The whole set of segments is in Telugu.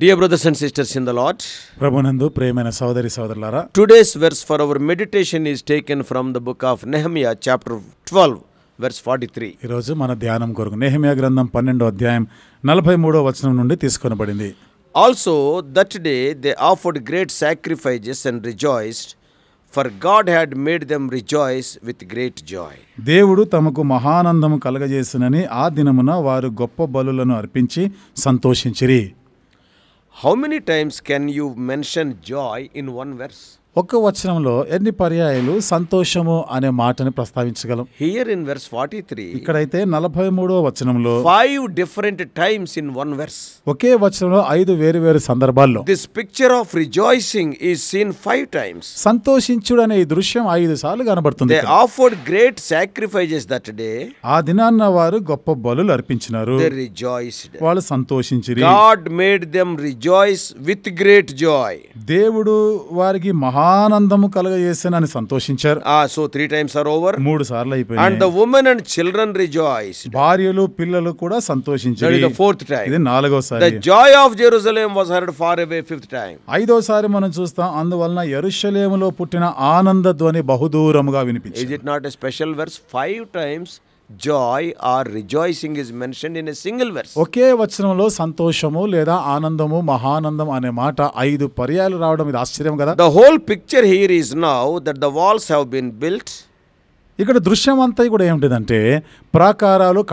Dear brothers and sisters in the Lord, ప్రభునందు ప్రియమైన సోదరి సోదరులారా, today's verse for our meditation is taken from the book of Nehemiah chapter 12 verse 43. ఈ రోజు మన ధ్యానం కొరకు నెహెమ్యా గ్రంథం 12వ అధ్యాయం 43వ వచనం నుండి తీసుకొనబడింది. Also that day they offered great sacrifices and rejoiced, for God had made them rejoice with great joy. దేవుడు తమకు మహానందము కలగజేసినని ఆ దినమున వారు గొప్ప బలులను అర్పించి సంతోషించిరి. How many times can you mention joy in one verse? ఒక్క వచనంలో ఎన్ని పర్యాయాలు సంతోషము అనే మాటని ప్రస్తావించగలం? Here in verse 43, ఇక్కడైతే 43వ వచనంలో 5 different times in one verse. ఒకే వచనంలో 5 వేరు సందర్భాల్లో This picture of rejoicing is seen 5 times. సంతోషించుడు అనే ఈ దృశ్యం 5 సార్లు కనబడుతుంది. They offered great sacrifices that day. ఆ దినాన్న వారు గొప్ప బలులు అర్పించినారు. They rejoiced. వాళ్ళు సంతోషించిరి. God made them rejoice with great joy. దేవుడు వారికి మహానందము కలగజేసానని సంతోషించారు. So 3 times are over. 3 సార్లు అయిపోయింది. And the women and children rejoiced. భార్యలు పిల్లలు కూడా సంతోషించారు. That is the 4th time. ఇది 4వసారి. The joy of Jerusalem was heard far away 5th time. 5వసారి మనం చూస్తాం. అందువలన యెరూషలేములో పుట్టిన ఆనంద ధ్వని బహుదూరముగా వినిపించింది. Is it not a special verse? 5 times joy or rejoicing is mentioned in a single verse. ఒకే వచనంలో సంతోషము లేదా ఆనందము మహానందం అనే మాట 5 పర్యాయాలు రావడం ఇది ఆశ్చర్యం కదా. The whole picture here is now that the walls have been built. ఇక్కడ దృశ్యం అంతా కూడా ఏమిటిదంటే ప్రాకారాలు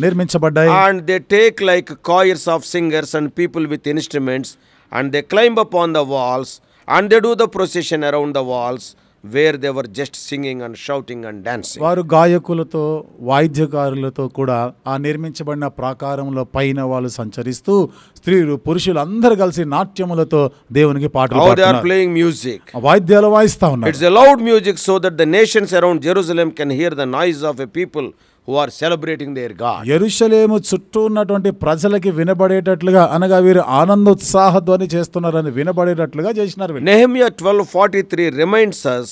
నిర్మించబడ్డాయి. And they take like choirs of singers and people with instruments, and they climb up on the walls and they do the procession around the walls where they were just singing and shouting and dancing. వారు గాయకులతో వాయిద్యకారులతో కూడా ఆ నిర్మించబడిన ప్రాకారంలో పైన వాళ్ళు సంచరిస్తూ స్త్రీలు పురుషులు అందరూ కలిసి నాట్యములతో దేవునికి పాటలు పాడుతున్నారు. How they are పాడుతున్నారు. playing music. వాయిద్యాలు వాయిస్తా ఉన్నారు. It's a loud music so that the nations around Jerusalem can hear the noise of a people who are celebrating their God. యెరూషలేము చుట్టూ ఉన్నటువంటి ప్రజలకి వినబడేటట్లుగా అనగా వీరు ఆనందోత్సాహ ధ్వని చేస్తున్నారని వినబడేటట్లుగా చేసినారు. Nehemiah 12:43 reminds us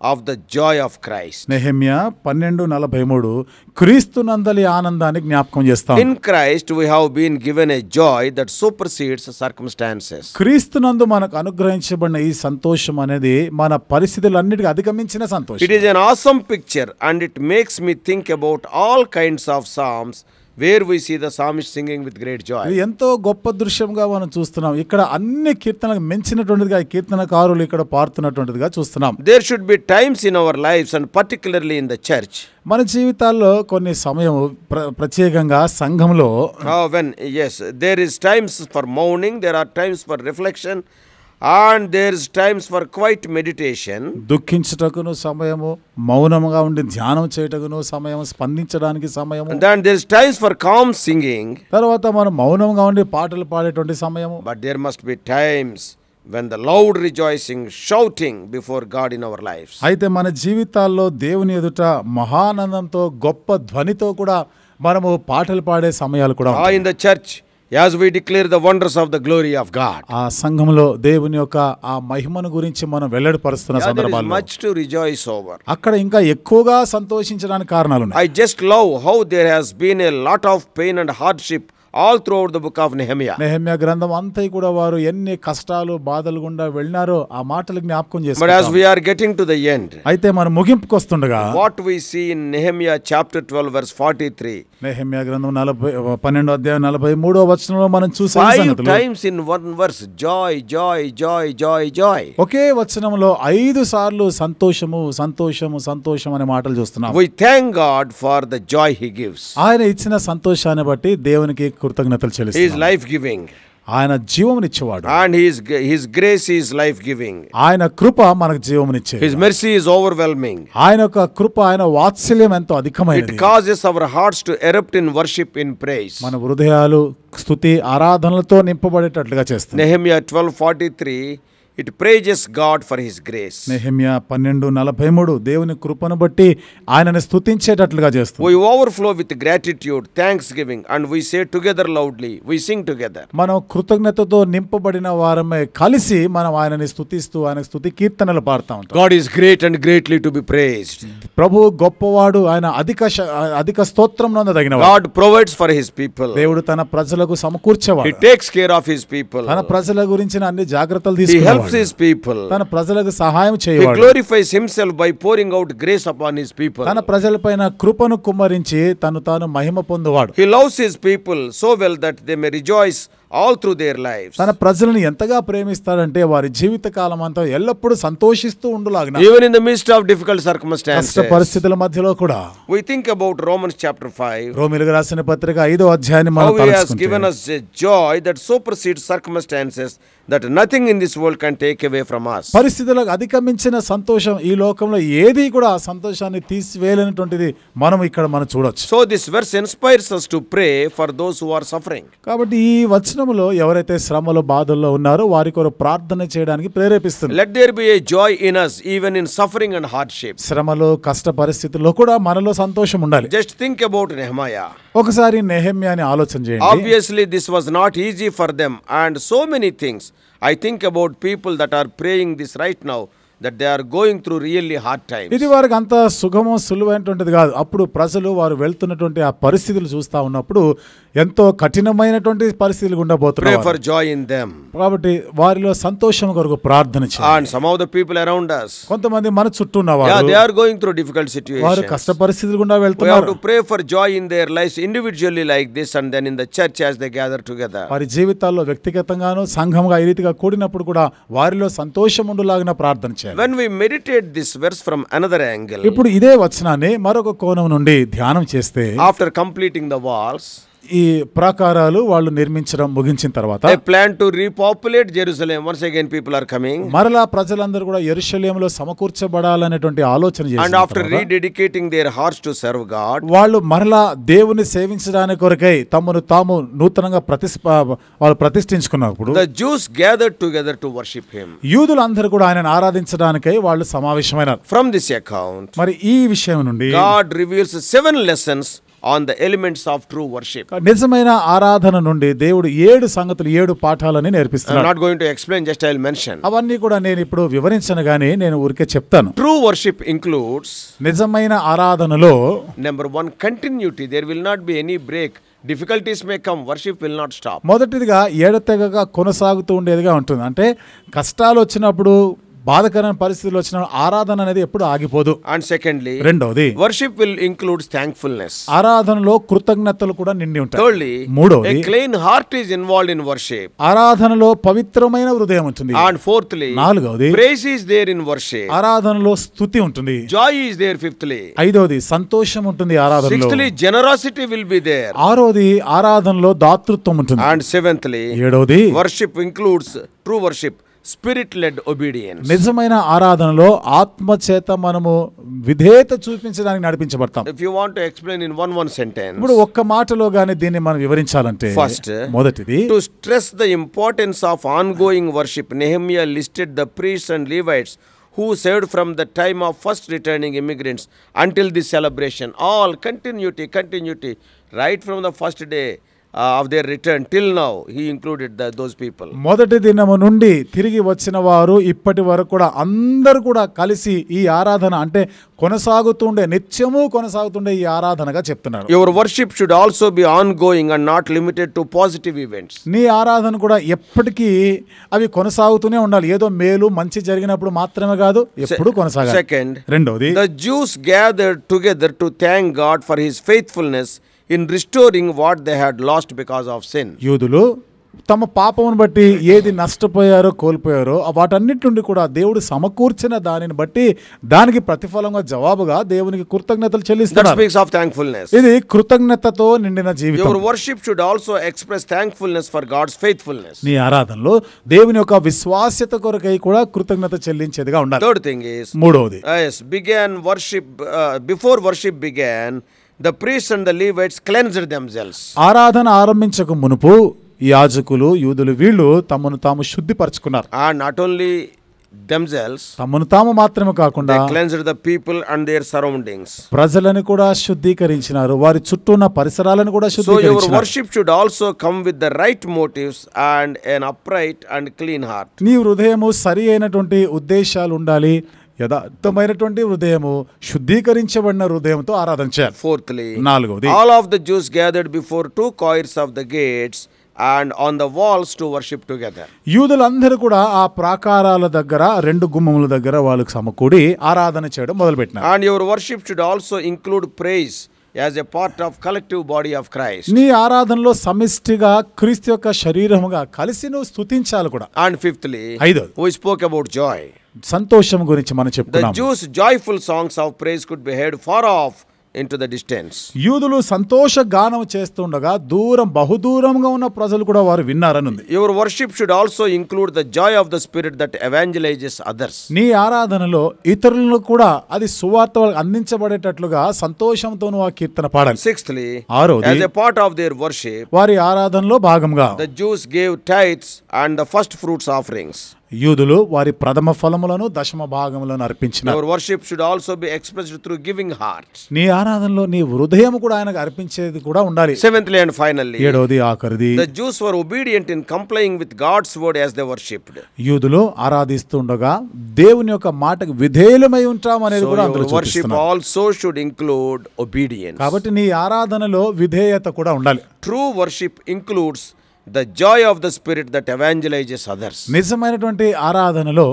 of the joy of Christ. Nehemiah 12:43 క్రీస్తునందలి ఆనందాన్ని జ్ఞాపకం చేస్తాం. In Christ we have been given a joy that supersedes circumstances. క్రీస్తునందు మనకు అనుగ్రహించబడిన ఈ సంతోషం అనేది మన పరిస్థితులన్నిటికీ అధిగమించిన సంతోషం. It is an awesome picture and it makes me think about all kinds of psalms where we see the psalmist singing with great joy. ఇది ఎంతో గొప్ప దృశ్యంగా మనం చూస్తున్నాం. ఇక్కడ అన్ని కీర్తనలకు మించినటువంటిదిగా ఈ కీర్తనకారులు ఇక్కడ పాడుతున్నటువంటిదిగా చూస్తున్నాం. There should be times in our lives and particularly in the church. మన జీవితాల్లో కొన్ని సమయం ప్రత్యేకంగా సంఘంలో When there is times for mourning, there are times for reflection, and there is times for quiet meditation. దుఃఖించుటకును సమయము, మౌనముగా ఉండి ధ్యానం చేయుటకును సమయం, స్పందించడానికి సమయము. And then there is times for calm singing. తర్వాత మనం మౌనంగా ఉండి పాటలు పాడేటువంటి సమయము. But there must be times when the loud rejoicing, shouting before God in our lives. అయితే మన జీవితాల్లో దేవుని ఎదుట మహానందంతో గొప్ప ధ్వనితో కూడా మనము పాటలు పాడే సమయాలు కూడా ఉంటాయి. In the church, as we declare the wonders of the glory of God. ఆ సంఘంలో దేవుని యొక్క ఆ మహిమను గురించి మనం వెల్లడిపరుస్తున్న సందర్భాల్లో much to rejoice over. అక్కడ ఇంకా ఎక్కువగా సంతోషించడానికి కారణాలు ఉన్నాయి. I just love how there has been a lot of pain and hardship all throughout the book of Nehemiah. Nehemiah గ్రంథం అంతా కూడా వారు ఎన్ని కష్టాలు బాధలు గుండా వెళ్ళినారో ఆ మాటలు జ్ఞాపకం But చేసుకుంటాం. as we are getting to the end, అయితే మనం ముగింపుకు వస్తుండగా what we see in Nehemiah chapter 12 verse 43, Nehemiah గ్రంథం 12వ అధ్యాయం 43వ వచనంలో మనం చూసే 5 సంగతులు times in one verse, joy, joy, joy, joy, joy. ఒకే వచనంలో 5 సార్లు సంతోషము సంతోషము సంతోషం అనే మాటలు చూస్తున్నాం. We thank God for the joy he gives. ఆయన ఇచ్చిన సంతోషాన్ని బట్టి దేవునికి కృతజ్ఞతలు He is చెల్లిస్తున్నాం. life giving. ఆయన జీవమునిచ్చేవాడు. And his grace is life giving. ఆయన కృప మనకు జీవమునిచ్చేది. His mercy is overwhelming. ఆయన యొక్క కృప, ఆయన వాత్సల్యం ఎంతో It అధికమైనది. causes our hearts to erupt in worship, in praise. మన హృదయాలు స్తుతి ఆరాధనలతో నింపబడేటట్లుగా చేస్తుంది. Nehemiah 12:43 it praises God for his grace. Nehemiah 12:43 దేవుని కృపను బట్టి ఆయనని స్తుతించేటట్లుగా చేస్తుంది. We overflow with gratitude, thanksgiving, and we say together loudly, we sing together. మనం కృతజ్ఞతతో నింపబడిన వారమే కలిసి మనం ఆయనని స్తుతిస్తూ ఆయన స్తుతి కీర్తనలు పాడుతూ ఉంటాం. God is great and greatly to be praised. ప్రభు గొప్పవాడు, ఆయన అధిక స్తోత్రం నొందదగినవాడు. God provides for his people. దేవుడు తన ప్రజలకు సమకూర్చేవాడు. He takes care of his people. తన ప్రజల గురించిన అన్ని జాగ్రత్తలు He తీసుకునేవాడు. helps his people. తన ప్రజలకు సహాయం He చేయవాడు. glorifies himself by pouring out grace upon his people. తన ప్రజలపైన కృపను కుమ్మరించి తాను మహిమ పొందువాడు. He loves his people so well that they may rejoice all through their lives. తన ప్రజలను ఎంతగా ప్రేమిస్తాడంటే వారి జీవిత కాలం అంతా ఎల్లప్పుడూ సంతోషిస్తూ ఉండులాగున. Even in the midst of difficult circumstances. కష్ట పరిస్థితుల మధ్యలో కూడా. We think about Romans chapter 5. రోమీయులకు రాసిన పత్రిక 5వ అధ్యాయాన్ని మనం How he has given తలుచుకుంటే us a joy that supersedes circumstances, that nothing in this world can take away from us. పరిస్థితులకు అధిగమించిన సంతోషం ఈ లోకంలో ఏది కూడా ఆ సంతోషాన్ని తీసివేయలేనటువంటిది మనం చూడొచ్చు. So this verse inspires us to pray for those who are suffering. కాబట్టి ఈ వచనములో ఎవరైతే శ్రమలో బాధల్లో ఉన్నారో వారి కొరకు ప్రార్థన చేయడానికి ప్రేరేపిస్తుంది. Let there be a joy in us even in suffering and hardship. శ్రమలో కష్ట పరిస్థితుల్లో కూడా మనలో సంతోషం ఉండాలి. Just think about Nehemiah. ఒకసారి నెహెమ్యాని ఆలోచన చేయండి. Obviously this was not easy for them and so many things. I think about people that are praying this right now, that they are going through really hard times. ఇది వారికి అంత సులభమైనటువంటిది కాదు. అప్పుడు ప్రజలు వారు వెళ్తున్నటువంటి ఆ పరిస్థితులు చూస్తా ఉన్నప్పుడు ఎంతో కఠినమైనటువంటి పరిస్థితులు గుండా Pray పోతున్నారు. for joy in them. కాబట్టి వారిలో సంతోషం కొరకు ప్రార్థన చేయాలి. And some of the people around us, కొంతమంది మన చుట్టూ yeah, ఉన్నవారు they are going through difficult వారు situations. కష్ట పరిస్థితులు గుండా We have వెళ్తున్నారు. to pray for joy in their lives individually like this, and then in the church as they gather together. వారి జీవితాల్లో వ్యక్తిగతంగాను సంఘంగా ఈ రీతిగా కూడినప్పుడు కూడా వారిలో సంతోషం ఉండులాగిన ప్రార్థన చేయాలి. When we meditate this verse from another angle, ఇప్పుడు ఇదే వచనాన్ని మరొక కోణం నుండి ధ్యానం చేస్తే after completing the walls, ఈ ప్రాకారాలు వాళ్ళు నిర్మించడం ముగించిన తర్వాత they plan to repopulate Jerusalem. Once again people are coming. మరలా ప్రజలందరూ కూడా యెరూషలేములో సమకూర్చబడాలనేటువంటి ఆలోచన And చేసిన after తర్వాత rededicating their hearts to serve God, వాళ్ళు మరలా దేవుని సేవించడానికి కొరకై తమను తాము నూతనంగా వాళ్ళు ప్రతిష్ఠించుకున్నప్పుడు the Jews gathered together to worship him. యూదులందరూ కూడా ఆయనను ఆరాధించడానికై వాళ్ళు సమావేశమైనారు. From this account, మరి ఈ విషయం నుండి God reveals 7 lessons on the elements of true worship. నిజమైన ఆరాధన నుండి దేవుడు 7 సంగతులు 7 పాఠాలని I'm నేర్పిస్తున్నాడు. not going to explain, just I'll mention. అవన్నీ కూడా నేను ఇప్పుడు వివరించను గానీ నేను ఊరికే చెప్తాను. True worship includes, నిజమైన ఆరాధనలో number 1, continuity. There will not be any break. Difficulties may come, worship will not stop. మొదటిదిగా ఎడతెగక కొనసాగుతూ ఉండేదిగా ఉంటుంది. అంటే కష్టాలు వచ్చినప్పుడు బాధకరమైన పరిస్థితులు వచ్చినప్పుడు ఆరాధన అనేది ఎప్పుడు ఆగిపోదు. And secondly, రెండవది worship will include thankfulness. ఆరాధనలో కృతజ్ఞతలు కూడా నిండి ఉంటాయి. Thirdly, మూడవది a clean heart is involved in worship. ఆరాధనలో పవిత్రమైన హృదయం ఉంటుంది. And fourthly, నాలుగవది praise is there in worship. ఆరాధనలో స్తుతి ఉంటుంది. Joy is there. Fifthly, ఐదవది సంతోషం ఉంటుంది ఆరాధనలో. sixthly, generosity will be there. ఆరోది ఆరాధనలో దాతృత్వం ఉంటుంది. And seventhly, ఏడవది worship includes true worship, spirit-led obedience. నిజమైన ఆరాధనలో ఆత్మచేత మనము విధేయత చూపించడానికి నడిపించబడతాం. If you want to explain in one sentence, ఇప్పుడు ఒక్క మాటలో గాని దీన్ని మనం వివరించాలంటే First, మొదటిది to stress the importance of ongoing worship, Nehemiah listed the priests and Levites who served from the time of first returning immigrants until this celebration. All continuity, right from the first day of their return till now, he included those people. మొదటి దినము నుండి తిరిగి వచ్చిన వారు ఇప్పటి వరకు కూడా అందరూ కూడా కలిసి ఈ ఆరాధన అంటే నిత్యము కొనసాగుతుండే ఈ ఆరాధనగా చెప్తున్నారు. Your worship should also be ongoing and not limited to positive events. నీ ఆరాధన కూడా ఎప్పటికీ అవి కొనసాగుతూనే ఉండాలి. ఏదో మేలు మంచి జరిగినప్పుడు మాత్రమే కాదు, ఎప్పుడు కొనసాగాలి. Second, రెండవది the Jews gathered together to thank God for his faithfulness in restoring what they had lost because of sin. యూదులు తమ పాపమును బట్టి ఏది నష్టపోయారో కోల్పోయారో వాటన్నిటి నుండి కూడా దేవుడు సమకూర్చిన దానిని బట్టి దానికి ప్రతిఫలంగా జవాబుగా దేవునికి కృతజ్ఞతలు That చెల్లిస్తున్నారు. speaks of thankfulness. ఇది కృతజ్ఞతతో నిండిన జీవితం. Your worship should also express thankfulness for God's faithfulness. నీ ఆరాధనలో దేవుని యొక్క విశ్వాస్యత కొరకై కూడా కృతజ్ఞత చెల్లించేదిగా ఉండాలి. Third thing is, మూడవది before worship began, the priests and the Levites cleansed themselves. ఆరాధన ఆరంభించక మునుపు యాజకులు యూదులు వీళ్ళు తమను తాము శుద్ధిపరచుకున్నారు. And not only themselves, తమను తాము మాత్రమే కాకుండా they cleansed the people and their surroundings. ప్రజలను కూడా శుద్ధీకరించినారు, వారి చుట్టూ ఉన్న పరిసరాలను కూడా So your శుద్ధీకరించినారు. worship should also come with the right motives and an upright and clean heart. నీ హృదయము సరి అయినటువంటి ఉద్దేశాలు ఉండాలి, యథార్థమైనటువంటి హృదయము, శుద్ధీకరించబడిన హృదయంతో ఆరాధన చేయాలి. Fourthly, నాలుగవది, all of the Jews gathered before two courts of the gates and on the walls to worship together. యూదులందరూ కూడా ఆ ప్రాకారాల దగ్గర, రెండు గుమ్మముల దగ్గర వాళ్ళకు సమకూడి ఆరాధన చేయడం మొదలుపెట్టినారు. And your worship should also include praise as a part of collective body of Christ. నీ ఆరాధనలో సమిష్టిగా క్రీస్తు యొక్క శరీరముగా కలిసి నువ్వు స్తుతించాలి కూడా. And fifthly, ఐదవది, we spoke about joy. సంతోషం గురించి మనం The చెప్పుకున్నాం. Jews' joyful songs of praise could be heard far off into the distance. యూదులు సంతోష గానం చేస్తుండగా దూరం, బహుదూరంగా ఉన్న ప్రజలు కూడా వారు విన్నారని ఉంది. Your worship should also include the joy of the Spirit that evangelizes others. నీ ఆరాధనలో ఇతరులను కూడా అది సువార్త అందించబడేటట్లుగా సంతోషంతో నువ్వు ఆ కీర్తన పాడాలి. Sixthly, ఆరోది, as a part of their worship, వారి ఆరాధనలో భాగంగా the Jews gave tithes and the first fruits offerings. యూదులు వారి ప్రథమ ఫలములను దశమ భాగములను అర్పించినారు. Your worship should also be expressed through giving hearts. నీ ఆరాధనలో నీ హృదయం కూడా ఆయనకు అర్పించేది కూడా ఉండాలి. Seventhly and finally, ఏడవది ఆఖరిది, the Jews were obedient in complying with God's word as they worshipped. యూదులు ఆరాధిస్తుండగా దేవుని యొక్క మాటకు విధేయులమై ఉంటాం అనేది So కూడా your అందరూ worship చూపిస్తున్నారు. also should include obedience. కాబట్టి నీ ఆరాధనలో విధేయత కూడా ఉండాలి. True worship includes the joy of the Spirit that evangelizes others. నిజమైనటువంటి ఆరాధనలో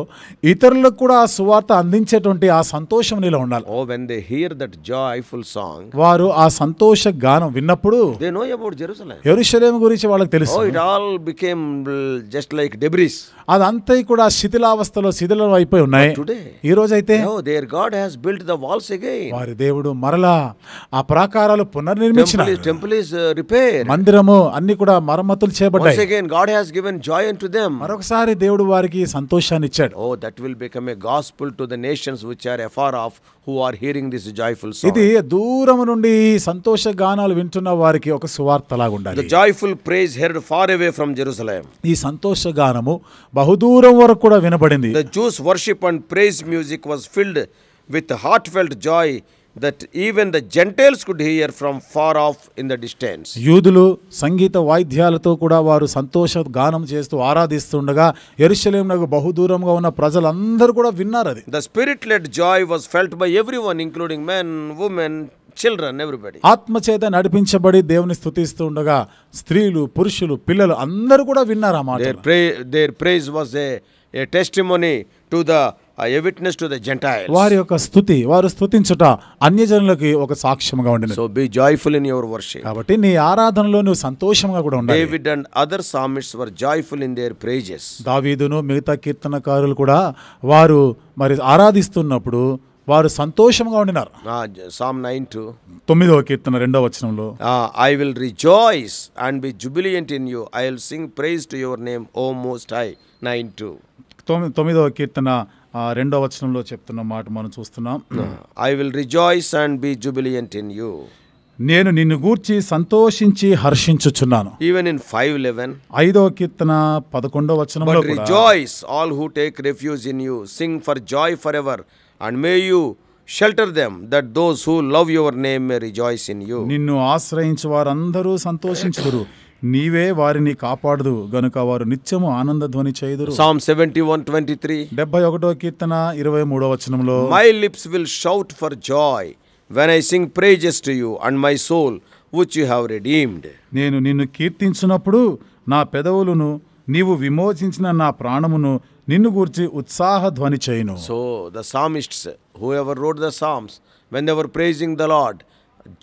ఇతరులకు కూడా ఆ సువార్త అందించేటువంటి ఆ సంతోషం నీలో ఉండాలి. Oh, when they hear that joyful song, వారు ఆ సంతోష గానం విన్నప్పుడు they know about Jerusalem. యెరూషలేము గురించి వాళ్ళకి తెలుసు. Oh, it all became just like debris. అదంతా కూడా శిథిలావస్థలో శిథిలం అయిపోయి ఉన్నాయి. Today, ఈ రోజైతే oh, their God has built the walls again. వారి దేవుడు మరలా ఆ ప్రాకారాలు పునర్నిర్మించినారు. Temple is repaired. మందిరము అన్ని కూడా మరమ్మతులు Once చేయబడ్డాయి. again, God has given joy unto them. మరొకసారి దేవుడు వారికి సంతోషాన్ని ఇచ్చాడు. Oh, that will become a gospel to the nations which are afar off, who are hearing this joyful song. ఇది దూరం నుండి సంతోష గానాలు వింటున్న వారికి ఒక సువార్తలాగా ఉండాలి. The joyful praise heard far away from Jerusalem. ఈ సంతోష గానము బహుదూరం వరకు కూడా వినబడింది. The Jews' worship and praise music was filled with heartfelt joy that even the Gentiles could hear from far off in the distance. యూదులు సంగీత వాయిద్యాలతో కూడా వారు సంతోష గానం చేస్తూ ఆరాధిస్తుండగా యెరూషలేమునకు బహుదూరంగా ఉన్న ప్రజలందరూ కూడా విన్నారు. అది The spirit-led joy was felt by everyone, including men, women, children, everybody. ఆత్మచేత నడిపించబడి దేవుని స్తుతిస్తుండగా స్త్రీలు, పురుషులు, పిల్లలు అందరూ కూడా విన్నారు ఆ మాట. Their praise was a testimony to a witness to the Gentiles. వారి యొక్క స్తుతి, వారు స్తుతించుట అన్యజనులకి ఒక సాక్ష్యంగా ఉండినది. So be joyful in your worship. కాబట్టి నీ ఆరాధనలో నువ్వు సంతోషంగా కూడా ఉండాలి. David and other psalmists were joyful in their praises. దావీదును మిగతా కీర్తనకారులు కూడా వారు మరి ఆరాధిస్తున్నప్పుడు వారు సంతోషంగా ఉండినారు. Psalm 9:2. 9వ కీర్తన 2వ వచనంలో, I will rejoice and be jubilant in you. I will sing praise to your name, O Most High. 9:2. 9వ కీర్తన 2వ వచనంలో చెప్తున్న మాట మనం చూస్తున్నాం. I will rejoice and be jubilant in you. నేను నిన్ను గూర్చి సంతోషించి హర్షించుచున్నాను. Even in 5:11. 5వ కీర్తన 11వ వచనంలో But కూడా, rejoice all who take refuge in you. Sing for joy forever. And may you shelter them, that those who love your name may rejoice in you. నిన్ను ఆశ్రయించు వారందరూ సంతోషించుదురు, నీవే వారిని కాపాడుదు గనుక వారు నిత్యము ఆనంద ధ్వని చేయుదురు. Psalm 71:23. 71వ కీర్తన 23వ వచనంలో, My lips will shout for joy when I sing praises to you, and my soul which you have redeemed. నేను నిన్ను కీర్తించినప్పుడు నా పెదవులను, నీవు విమోచించిన నా ప్రాణమును నిన్ను గూర్చి ఉత్సాహ ధ్వని చేయును. So the psalmists, whoever wrote the psalms, when they were praising the Lord,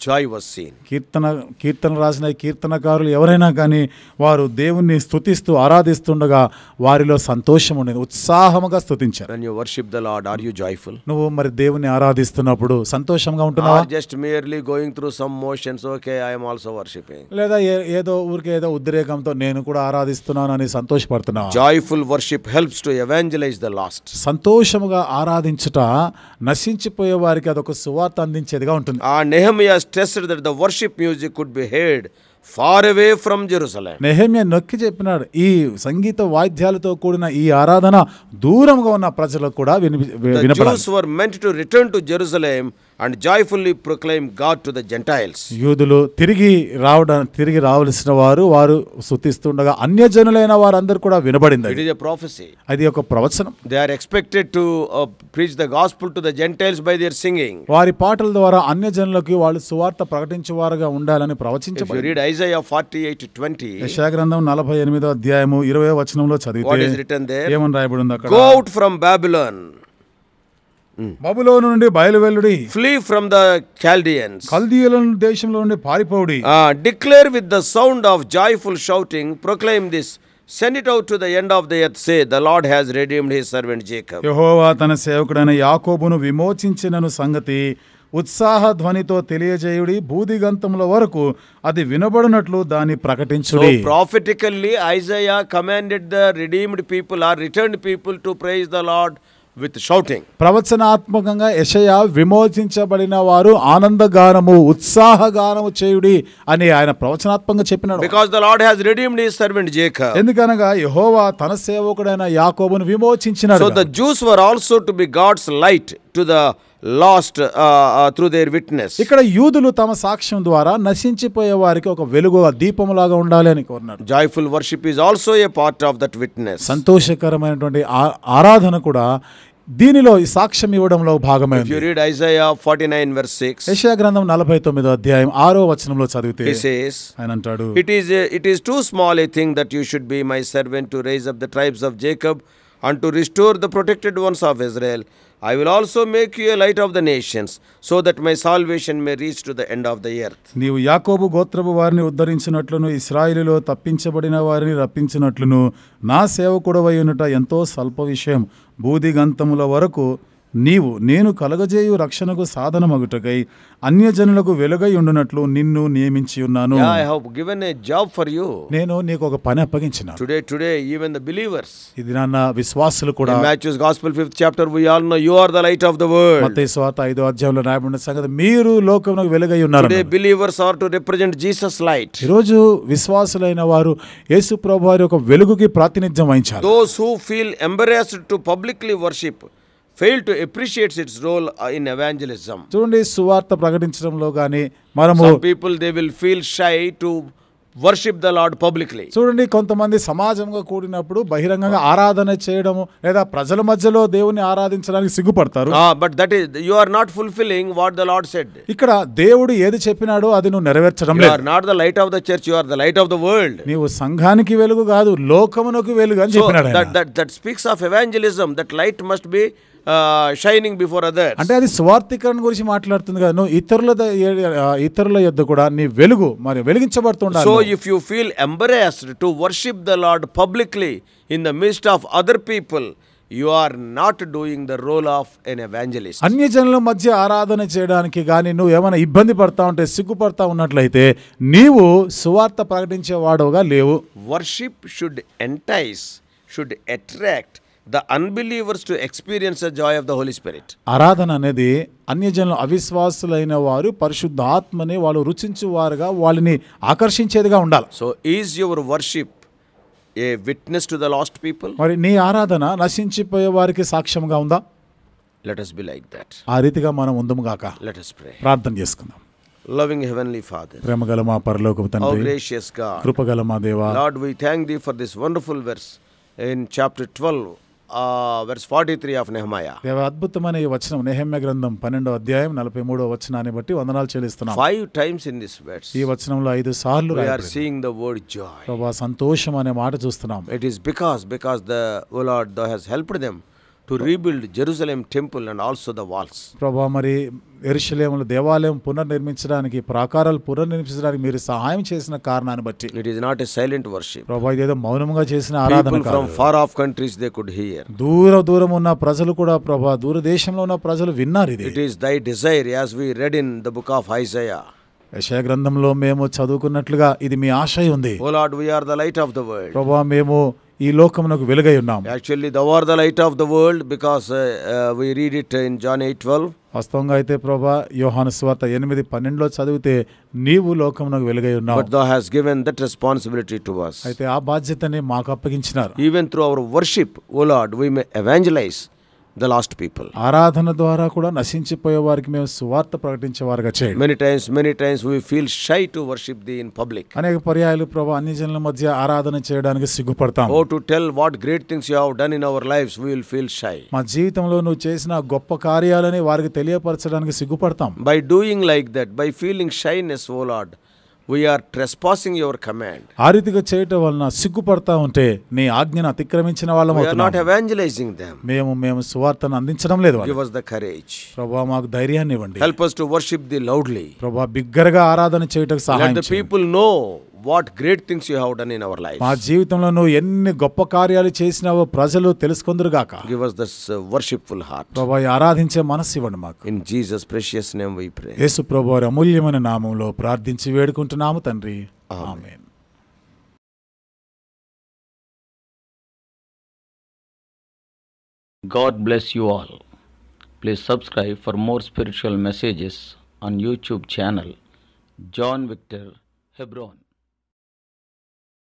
joy was seen. కీర్తన రాసిన కీర్తనకారులు ఎవరైనా కానీ వారు దేవుణ్ణి స్తుతిస్తూ ఆరాధిస్తుండగా వారిలో సంతోషం ఉండేది, ఉత్సాహముగా స్తుతించారు. When you worship the Lord, are you joyful? నువ్వు మరి దేవుణ్ణి ఆరాధిస్తున్నప్పుడు సంతోషంగా ఉంటున్నావా? Or just merely going through some motions, okay, I am also worshiping? లేదా ఏదో ఊరికే ఏదో ఉద్రేకంతో నేను కూడా ఆరాధిస్తున్నాను అని సంతోషపడుతున్నావా? Joyful worship helps to evangelize the lost. సంతోషముగా ఆరాధించుట నశించిపోయే వారికి అదొక సువార్త అందించేదిగా ఉంటుంది. Nehemiah stressed that the worship music could be heard far away from Jerusalem. Nehemiah నొక్కి చెప్పినాడు, ఈ సంగీత వాయిద్యాలతో కూడిన ఈ ఆరాధన దూరంగా ఉన్న ప్రజలకు కూడా The వినపడాలి. Jews were meant to return to Jerusalem and joyfully proclaim God to the Gentiles. యూదులు తిరిగి రావలసిన వారు స్తుతిస్తుండగా అన్యజనులైన వారందరూ కూడా వినబడింది. It is a prophecy. అది ఒక ప్రవచనం. They are expected to preach the gospel to the Gentiles by their singing. వారి పాటల ద్వారా అన్యజనులకు వాళ్ళు సువార్త ప్రకటించేవారుగా ఉండాలని If you ప్రవచించబడింది. read Isaiah 48:20, యెషయా గ్రంథం 48వ అధ్యాయము 20వ వచనంలో what చదివితే is written there? ఏమని రాయబడి ఉంది అక్కడ? Go out from Babylon, బబులోను నుండి బయలువెల్లుడి, flee from the Chaldeans. కల్దీయుల దేశంలో నుండి పారిపోవుడి. Declare with the sound of joyful shouting, proclaim this, send it out to the end of the earth, say, the Lord has redeemed his servant Jacob. యెహోవా తన సేవకుడైన యాకోబును విమోచించినను సంగతి ఉత్సాహ ధ్వనితో తెలియజేయుడి, భూదిగంతముల వరకు అది వినబడినట్లు దాన్ని So ప్రకటించుడి. prophetically, Isaiah commanded the redeemed people or returned people to praise the Lord with shouting. ప్రవచనాత్మకంగా యెషయా విమోచించబడిన వారు ఆనందగానము ఉత్సాహగానము చేయుడి అని ఆయన ప్రవచనాత్మకంగా చెప్పినాడు. Because the Lord has redeemed his servant Jacob. ఎందుకనగా యెహోవా తన సేవకుడైన యాకోబును విమోచించినాడు. So the Jews were also to be God's light to the lost through their witness. ఇక్కడ యూదులు తమ సాక్ష్యం ద్వారా నశించిపోయే వారికి ఒక వెలుగు దీపములాగా ఉండాలి అని కోరినాడు. Joyful worship is also a part of that witness. సంతోషకరమైనటువంటి ఆరాధన కూడా దీనిలో ఈ సాక్ష్యం ఇవ్వడంలో If you భాగమైంది. read Isaiah 49 verse 6, యెషయా గ్రంథం 49వ అధ్యాయం 6వ వచనంలో చదివితే he says, ఆయన అంటాడు, It is too small a thing that you should be my servant to raise up the tribes of Jacob and to restore the protected ones of Israel. I will also make you a light of the nations, so that my salvation may reach to the end of the earth. నీవు యాకోబు గోత్రపు వారిని ఉద్ధరించినట్లును ఇశ్రాయేలులో తప్పించబడిన వారిని రప్పించినట్లును నా సేవకుడవై ఉన్నట ఎంతో స్వల్ప విషయం. భూదిగంతముల వరకు నేను కలగజేయు రక్షణకు సాధనమగుటకై అన్యజనులకు వెలుగై ఉండునట్లు నిన్ను నియమించి ఉన్నాను. Yeah, I have given a job for you. నేను నీకు ఒక పని అప్పగించిన. Today, even the believers. ఇది నాన్న విశ్వాసులు కూడా. In Matthew's Gospel 5th chapter, we all know you are the light of the world. మత్తయి సువార్త 5వ అధ్యాయంలో రాయబడిన సంగతి మీరు లోకమునకు వెలుగై ఉన్నారు. Today, believers are to represent Jesus' light. ఈరోజు విశ్వాసులైన వారు యేసు ప్రభువారి యొక్క వెలుగుకి ప్రాతినిధ్యం వహించాలి. Those who feel embarrassed to publicly worship fail to appreciate its role in evangelism. చూడండి, సువార్త ప్రకటించడంలో గాని మనము Some people, they will feel shy to worship the Lord publicly. చూడండి, కొంతమంది సమాజంగా కూడినప్పుడు బహిరంగంగా ఆరాధన చేయడము లేదా ప్రజల మధ్యలో దేవుని ఆరాధించడానికి సిగ్గుపడతారు. But that is, you are not fulfilling what the Lord said. ఇక్కడ దేవుడు ఏది చెప్పినాడో అది నువ్వు నెరవేర్చడం You లేదు. are not the light of the church, you are the light of the world. నీవు సంఘానికి వెలుగు కాదు, లోకమునకు వెలుగు అని So చెప్పినాడు ఆయన. that speaks of evangelism. That light must be shining before others. అంటే అది స్వార్థీకరణ గురించి మాట్లాడుతుంది కదా. నువ్వు ఇతరుల యొద్ద కూడా నీ వెలుగు మరి వెలిగించబడుతుండాలి. So if you feel embarrassed to worship the Lord publicly in the midst of other people, you are not doing the role of an evangelist. అన్యజనుల మధ్య ఆరాధన చేయడానికి కానీ నువ్వు ఏమైనా ఇబ్బంది పడతా ఉంటే సిగ్గుపడతా ఉన్నట్లయితే నీవు సువార్త ప్రకటించే వాడవుగా లేవు. Worship should entice, should attract the unbelievers to experience the joy of the Holy Spirit. ఆరాధన అనేది అన్యజనులు అవిశ్వాసులైన వారు పరిశుద్ధ ఆత్మని వాళ్ళు రుచించువారుగా వాళ్ళని ఆకర్షించేదిగా ఉండాలి. So is your worship a witness to the lost people? మరి నీ ఆరాధన నశించిపోయే వారికి సాక్ష్యంగా ఉందా? Let us be like that. ఆ రీతిగా మనం ఉందము గాక. Let us pray. ప్రార్థన చేసుకుందాం. Loving Heavenly Father, ప్రేమగల మా పరలోకపు our తండ్రి, gracious God, కృపగల మా దేవా, Lord, we thank Thee for this wonderful verse in chapter 12, verse 43 of Nehemiah. దేవ అద్భుతమైన ఈ వచనం నెహెమ్యా గ్రంథం 12వ అధ్యాయం 43వ వచనాన్ని బట్టి వందనాలు చెల్లిస్తున్నాం. 5 times in this verse, ఈ వచనంలో 5 సార్లు we are రాయబడింది. seeing the word joy. ప్రభా సంతోషం అనే మాట చూస్తున్నాం. It is because the O Lord, Thou has helped them to rebuild Jerusalem temple and also the walls. ప్రభా మరి యెరూషలేములో దేవాలయం పునర్నిర్మించడానికి ప్రాకారాలు పునర్నిర్మించడానికి మీరు సహాయం చేసిన కారణాన్ని బట్టి It is not a silent worship. ప్రభా ఇదేదో మౌనంగా చేసిన ఆరాధన People from కాదు. far off countries, they could hear. దూరం ఉన్న ప్రజలు కూడా ప్రభా దూరదేశంలో ఉన్న ప్రజలు విన్నారు ఇది. It is Thy desire, as we read in the book of Isaiah. యెషయా గ్రంథంలో మేము చదువుకున్నట్లుగా ఇది మీ ఆశయం ఉంది. O Lord, we are the light of the world. ప్రభా మేము ఈ లోకమునకు వెలుగై ఉన్నాం. Actually, Thou art the light of the world because we read it in John 8:12. వాస్తవంగా అయితే ప్రభా యోహాను సువార్త 8:12 చదివితే నీవు లోకమునకు వెలుగై ఉన్నావు. But thou hast given that responsibility to us. అయితే ఆ బాధ్యతని మాకు అప్పగించినారు. Even through our worship, O Lord, we may evangelize the lost people. ఆరాధన ద్వారా కూడా నశించిపోయే వారికి మేము సువార్త ప్రకటించే వారుగా చేయండి. Many times we feel shy to worship thee in public. అనేక పర్యాయాలు ప్రభా అన్ని జనుల మధ్య ఆరాధన చేయడానికి సిగ్గుపడతాం. Oh, to tell what great things you have done in our lives, we will feel shy. మా జీవితంలో నువ్వు చేసిన గొప్ప కార్యాలని వారికి తెలియపరచడానికి సిగ్గుపడతాం. By doing like that, by feeling shyness, O Lord, we are trespassing your command. ఆ రీతిగా చేయటం వలన సిగ్గుపడతా ఉంటే నీ ఆజ్ఞను అతిక్రమించిన వాళ్ళం We are not అవుతున్నాం. evangelizing them. మేము సువార్తను అందించడం లేదు వాళ్ళకి. Give us the courage. ప్రభా మాకు ధైర్యాన్ని ఇవ్వండి. Help us to worship thee loudly. ప్రభా బిగ్గరగా ఆరాధన చేయటకు Let సహాయం the చేయండి. people know what great things you have done in our lives. మా జీవితంలో నువ్వు ఎన్ని గొప్ప కార్యాలు చేసినావో ప్రజలు తెలుసుకొందురుగాక. Give us this worshipful heart. ప్రభా ఈ ఆరాధించే మనస్సు ఇవ్వండి మాకు. In Jesus' precious name we pray. యేసు ప్రభు వారి అమూల్యమైన నామములో ప్రార్థించి వేడుకుంటున్నాము తండ్రి. ఆమేన్. God bless you all. Please subscribe for more spiritual messages on YouTube channel John Victor Hebron.